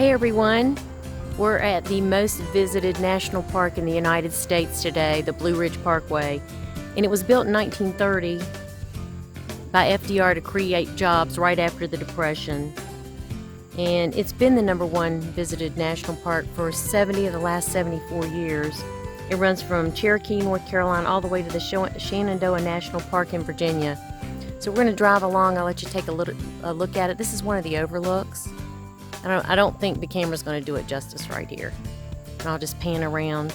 Hey everyone, we're at the most visited national park in the United States today, the Blue Ridge Parkway, and it was built in 1930 by FDR to create jobs right after the Depression. And it's been the #1 visited national park for 70 of the last 74 years. It runs from Cherokee, North Carolina, all the way to the Shenandoah National Park in Virginia. So we're going to drive along. I'll let you take a look at it. This is one of the overlooks. I don't think the camera's going to do it justice right here. And I'll just pan around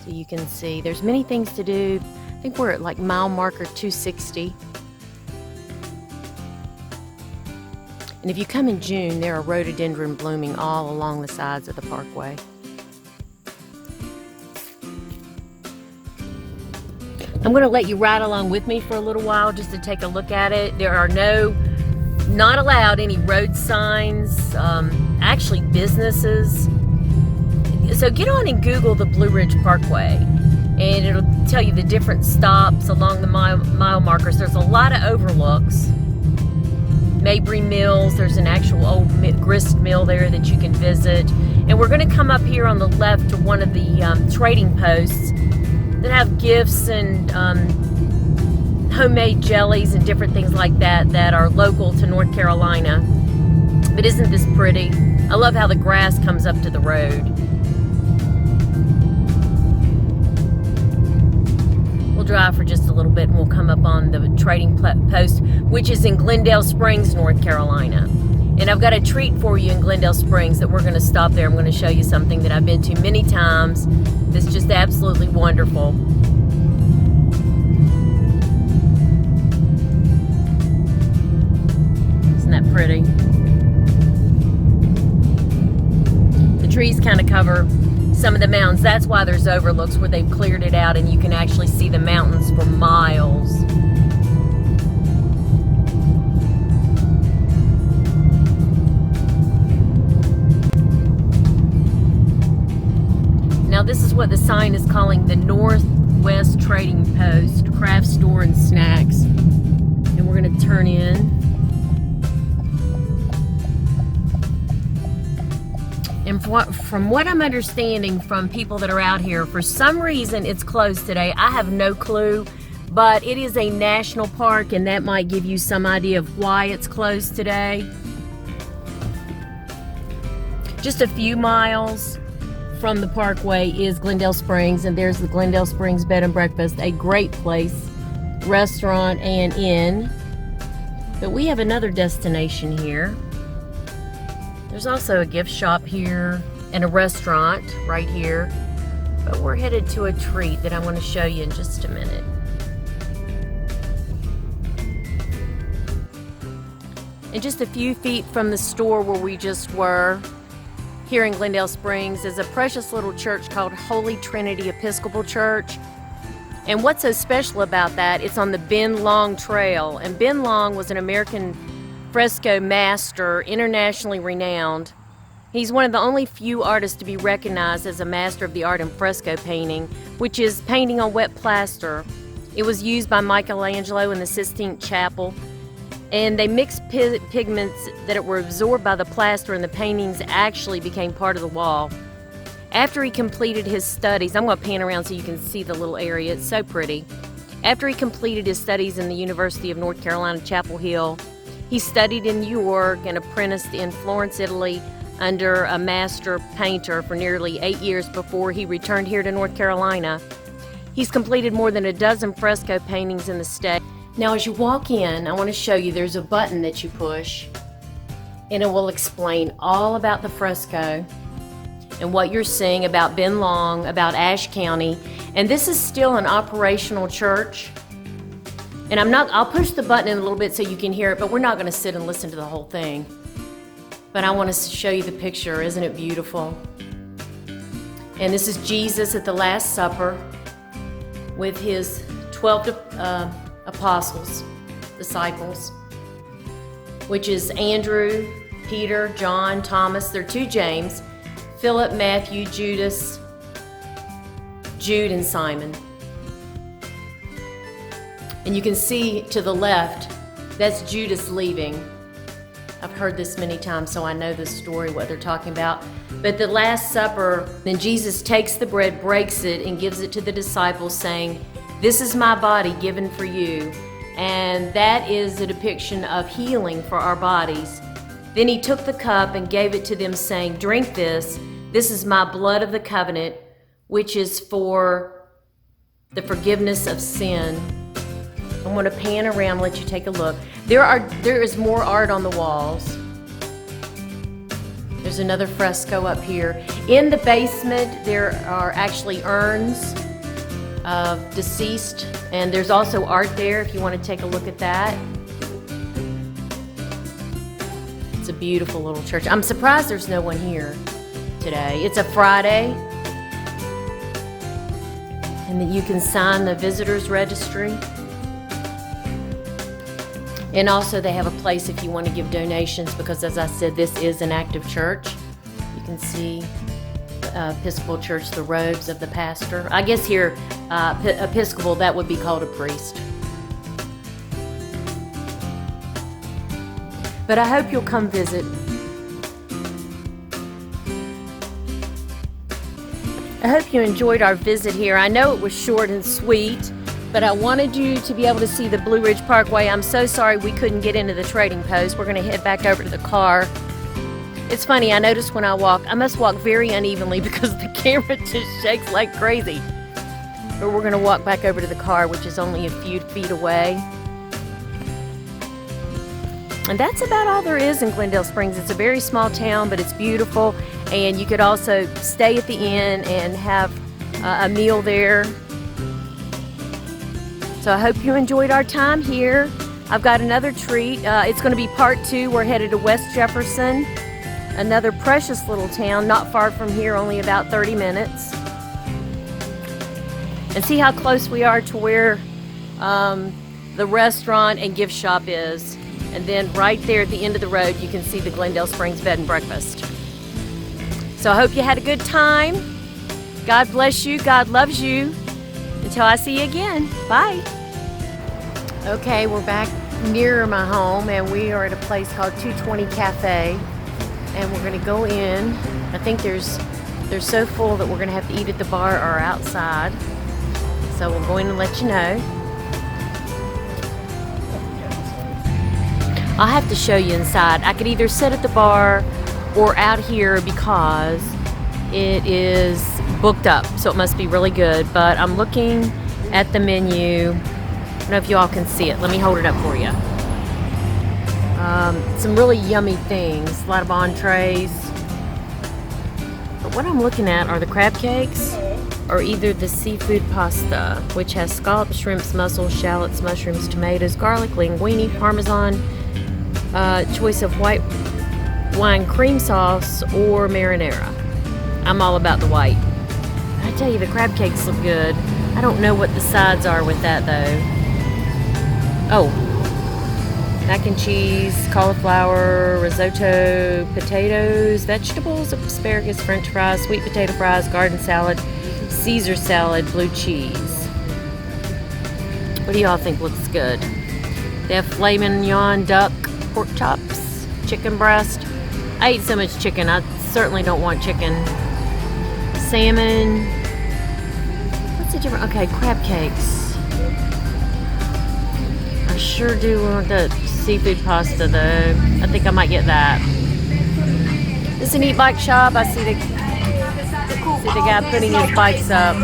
so you can see. There's many things to do. I think we're at like mile marker 260. And if you come in June, there are rhododendron blooming all along the sides of the parkway. I'm going to let you ride along with me for a little while just to take a look at it. There are not allowed any road signs, actually businesses. So get on and Google the Blue Ridge Parkway and it'll tell you the different stops along the mile markers. There's a lot of overlooks. Mabry Mills, there's an actual old grist mill there that you can visit. And we're going to come up here on the left to one of the trading posts that have gifts and homemade jellies and different things like that that are local to North Carolina. But isn't this pretty? I love how the grass comes up to the road. We'll drive for just a little bit and we'll come up on the trading post, which is in Glendale Springs, North Carolina. And I've got a treat for you in Glendale Springs that we're going to stop there. I'm going to show you something that I've been to many times that's just absolutely wonderful. Isn't that pretty? The trees kind of cover some of the mountains. That's why there's overlooks where they've cleared it out and you can actually see the mountains for miles. Now this is what the sign is calling the Northwest Trading Post, craft store and snacks. And we're going to turn in. And from what I'm understanding from people that are out here, for some reason it's closed today. I have no clue, but it is a national park and that might give you some idea of why it's closed today. Just a few miles from the parkway is Glendale Springs, and there's the Glendale Springs Bed and Breakfast, a great place, restaurant and inn. But we have another destination here. There's also a gift shop here and a restaurant right here. But we're headed to a treat that I'm going to show you in just a minute. And just a few feet from the store where we just were, here in Glendale Springs, is a precious little church called Holy Trinity Episcopal Church. And what's so special about that, it's on the Ben Long Trail. And Ben Long was an American Fresco master, internationally renowned. He's one of the only few artists to be recognized as a master of the art in fresco painting, which is painting on wet plaster. It was used by Michelangelo in the Sistine Chapel, and they mixed pigments that were absorbed by the plaster, and the paintings actually became part of the wall. After he completed his studies, I'm going to pan around so you can see the little area, it's so pretty. After he completed his studies in the University of North Carolina, Chapel Hill, he studied in New York and apprenticed in Florence, Italy under a master painter for nearly 8 years before he returned here to North Carolina. He's completed more than a dozen fresco paintings in the state. Now as you walk in, I want to show you there's a button that you push and it will explain all about the fresco and what you're seeing about Ben Long, about Ashe County. And this is still an operational church. And I'll push the button in a little bit so you can hear it, but we're not going to sit and listen to the whole thing. But I want to show you the picture. Isn't it beautiful? And this is Jesus at the Last Supper with his 12 apostles, disciples, which is Andrew, Peter, John, Thomas. There are 2 James, Philip, Matthew, Judas, Jude, and Simon. And you can see to the left, that's Judas leaving. I've heard this many times, so I know the story, what they're talking about. But the Last Supper, then Jesus takes the bread, breaks it, and gives it to the disciples, saying, "This is my body given for you." And that is a depiction of healing for our bodies. Then he took the cup and gave it to them, saying, "Drink this. This is my blood of the covenant, which is for the forgiveness of sin." I'm going to pan around and let you take a look. There is more art on the walls. There's another fresco up here. In the basement, there are actually urns of deceased, and there's also art there if you want to take a look at that. It's a beautiful little church. I'm surprised there's no one here today. It's a Friday. And then you can sign the visitors registry. And also they have a place if you want to give donations, because as I said, this is an active church. You can see Episcopal Church, the robes of the pastor. I guess here, Episcopal, that would be called a priest. But I hope you'll come visit. I hope you enjoyed our visit here. I know it was short and sweet, but I wanted you to be able to see the Blue Ridge Parkway. I'm so sorry we couldn't get into the trading post. We're going to head back over to the car. It's funny, I noticed when I walk, I must walk very unevenly because the camera just shakes like crazy. But we're going to walk back over to the car, which is only a few feet away. And that's about all there is in Glendale Springs. It's a very small town, but it's beautiful. And you could also stay at the inn and have a meal there. So I hope you enjoyed our time here. I've got another treat. It's going to be part 2. We're headed to West Jefferson, another precious little town, not far from here, only about 30 minutes. And see how close we are to where the restaurant and gift shop is. And then right there at the end of the road, you can see the Glendale Springs Bed and Breakfast. So I hope you had a good time. God bless you. God loves you. Until I see you again. Bye. Okay, we're back near my home, and we are at a place called 220 Cafe, and we're going to go in. I think they're so full that we're going to have to eat at the bar or outside. So we'll go in and let you know. I'll have to show you inside. I could either sit at the bar or out here because it is booked up, so it must be really good. But I'm looking at the menu. I don't know if you all can see it. Let me hold it up for you. Some really yummy things, a lot of entrees. But what I'm looking at are the crab cakes or either the seafood pasta, which has scallops, shrimps, mussels, shallots, mushrooms, tomatoes, garlic, linguine, parmesan, choice of white wine cream sauce or marinara. I'm all about the white. I tell you, the crab cakes look good. I don't know what the sides are with that though. Oh, mac and cheese, cauliflower, risotto, potatoes, vegetables, asparagus, french fries, sweet potato fries, garden salad, Caesar salad, blue cheese. What do y'all think looks good? They have filet mignon, duck, pork chops, chicken breast. I eat so much chicken, I certainly don't want chicken. Salmon. What's the difference? Okay, crab cakes. I sure do want the seafood pasta though. I think I might get that. This is an e-bike shop. I see the guy putting his bikes up.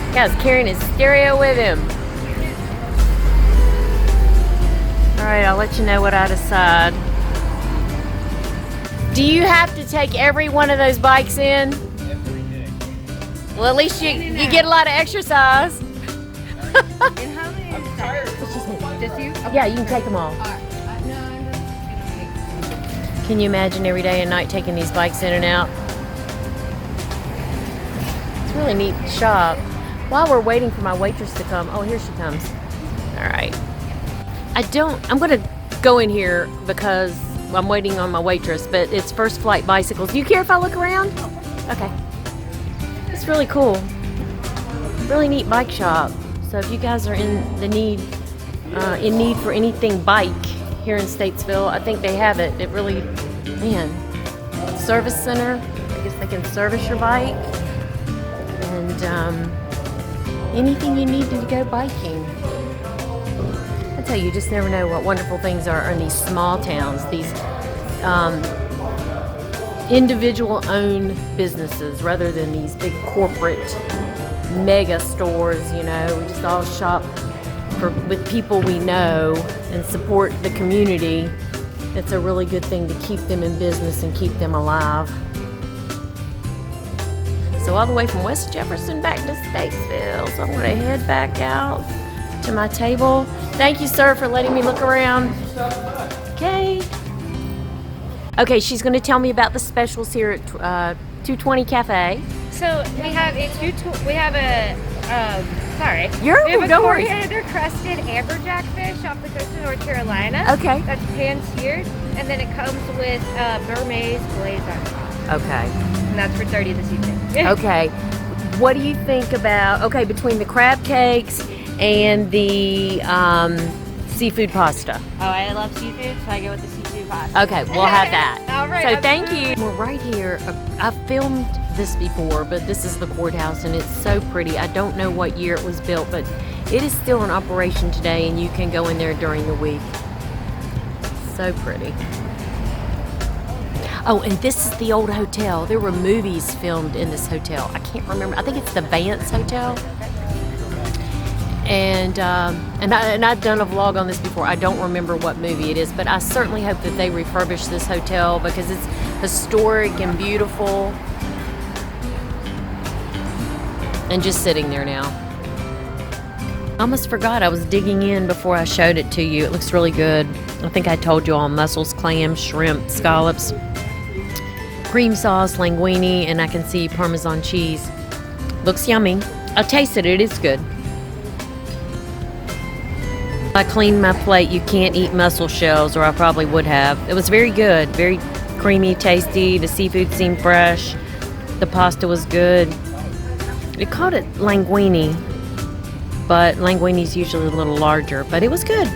The guy's carrying his stereo with him. Alright, I'll let you know what I decide. Do you have to take every one of those bikes in? Every day. Well, at least you get a lot of exercise. And how many? I'm tired. Just you? Okay. Yeah, you can take them all. Alright. No, I'm just gonna take. Can you imagine every day and night taking these bikes in and out? It's a really neat shop. While we're waiting for my waitress to come, oh, here she comes. All right. I'm going to go in here because I'm waiting on my waitress, but it's First Flight Bicycles. Do you care if I look around? Okay. It's really cool. Really neat bike shop. So if you guys are in the need in need for anything bike here in Statesville, I think they have it. It really, man, service center. I guess they can service your bike and anything you need to go biking. I tell you, you just never know what wonderful things are in these small towns. These individual-owned businesses rather than these big corporate mega stores. You know, we just all shop with people we know and support the community. It's a really good thing to keep them in business and keep them alive. So all the way from West Jefferson back to Statesville. So I'm going to head back out to my table. Thank you, sir, for letting me look around. Okay. Okay, she's going to tell me about the specials here at 220 Cafe. So we have a Don't worry. four-handed crusted amberjack fish off the coast of North Carolina. Okay. That's pan-seared, and then it comes with Burmese glaze on top. Okay. And that's for $30 this evening. Okay. What do you think about, between the crab cakes and the seafood pasta? Oh, I love seafood, so I go with the seafood pasta. Okay, we'll have that. All right. So thank you. We're right here. I've filmed this before, but this is the courthouse and it's so pretty. I don't know what year it was built, but it is still in operation today and you can go in there during the week. So pretty. Oh, and this is the old hotel. There were movies filmed in this hotel. I can't remember. I think it's the Vance Hotel. And I've done a vlog on this before. I don't remember what movie it is, but I certainly hope that they refurbish this hotel because it's historic and beautiful. And just sitting there now. I almost forgot I was digging in before I showed it to you. It looks really good. I think I told you all mussels, clams, shrimp, scallops, cream sauce, linguine, and I can see Parmesan cheese. Looks yummy. I tasted it. It's good. I cleaned my plate. You can't eat mussel shells, or I probably would have. It was very good. Very creamy, tasty. The seafood seemed fresh. The pasta was good. They called it linguine, but linguine is usually a little larger, but it was good.